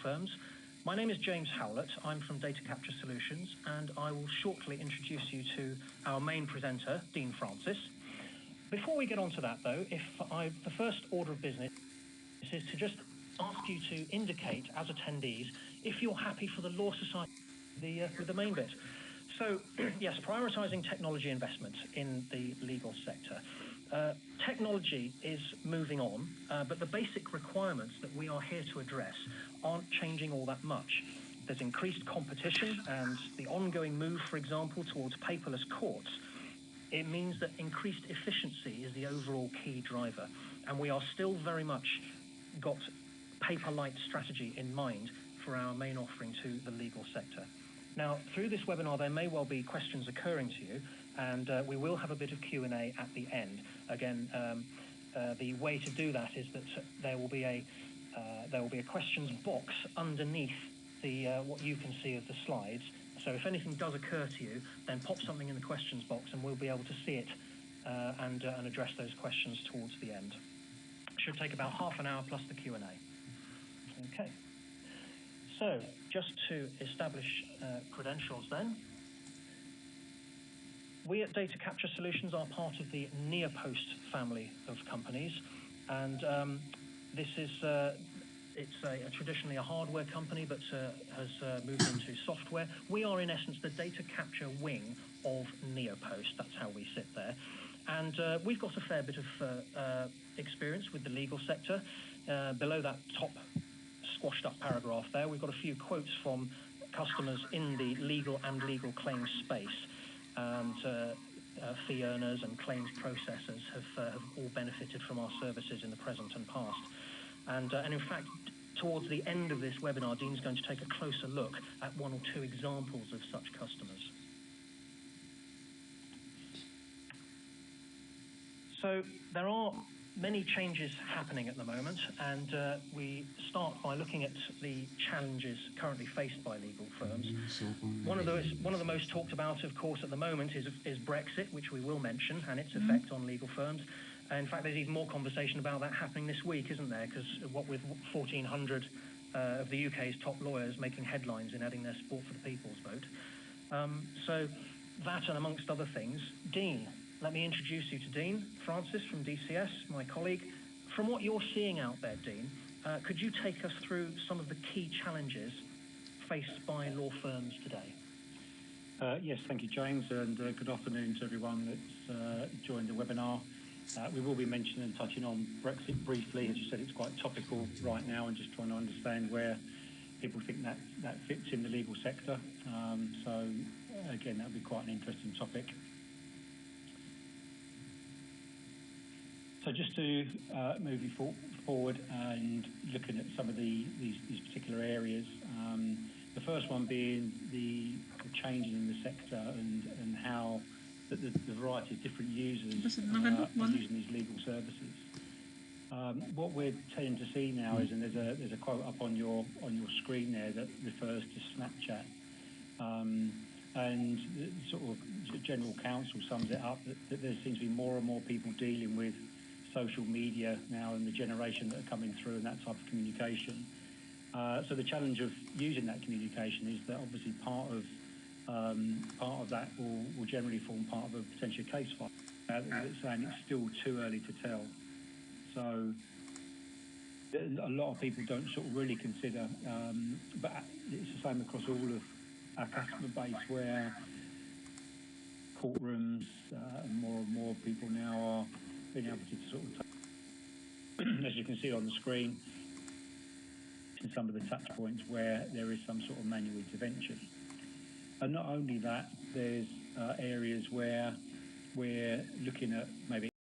firms. My name is James Howlett. I'm from Data Capture Solutions, and I will shortly introduce you to our main presenter, Dean Francis. Before we get on to that, though, the first order of business is to just ask you to indicate, as attendees, if you're happy for the Law Society with the main bit. So, yes, prioritising technology investment in the legal sector. Technology is moving on, but the basic requirements that we are here to address aren't changing all that much. There's increased competition and the ongoing move, for example, towards paperless courts. It means that increased efficiency is the overall key driver, and we are still very much got paper-light strategy in mind for our main offering to the legal sector. Now, through this webinar, there may well be questions occurring to you, and we will have a bit of Q&A at the end. Again, the way to do that is that there will be a questions box underneath the what you can see of the slides. So if anything does occur to you, then pop something in the questions box, and we'll be able to see it and address those questions towards the end. Should take about half an hour plus the Q&A. Okay. So, just to establish credentials then, we at Data Capture Solutions are part of the Neopost family of companies, and this is it's traditionally a hardware company, but has moved into software. We are in essence the data capture wing of Neopost. That's how we sit there, and we've got a fair bit of experience with the legal sector. Below that top squashed up paragraph there, we've got a few quotes from customers in the legal and legal claims space, and fee earners and claims processors have all benefited from our services in the present and past. And in fact, towards the end of this webinar, Dean's going to take a closer look at one or two examples of such customers. So there are many changes happening at the moment, and we start by looking at the challenges currently faced by legal firms. One of the most talked about, of course, at the moment is Brexit, which we will mention, and its effect on legal firms. In fact, there's even more conversation about that happening this week, isn't there? Because what with 1,400 of the UK's top lawyers making headlines in adding their support for the people's vote. So that and amongst other things. Dean, let me introduce you to Dean Francis from DCS, my colleague. From what you're seeing out there, Dean, could you take us through some of the key challenges faced by law firms today? Yes, thank you, James, and good afternoon to everyone that's joined the webinar. We will be mentioning and touching on Brexit briefly. As you said, it's quite topical right now, and just trying to understand where people think that fits in the legal sector. So, again, that would be quite an interesting topic. So just to move forward and looking at some of these particular areas, the first one being the changes in the sector and how the variety of different users are using these legal services. What we're tending to see now is, and there's a quote up on your screen there that refers to Snapchat, and sort of general counsel sums it up that there seems to be more and more people dealing with social media now, and the generation that are coming through and that type of communication. So the challenge of using that communication is that obviously part of that will generally form part of a potential case file. It's saying it's still too early to tell. So a lot of people don't sort of really consider, but it's the same across all of our customer base, where courtrooms and more people now are being able to sort of, as you can see on the screen, in some of the touch points where there is some sort of manual intervention. And not only that, there's areas where we're looking at maybe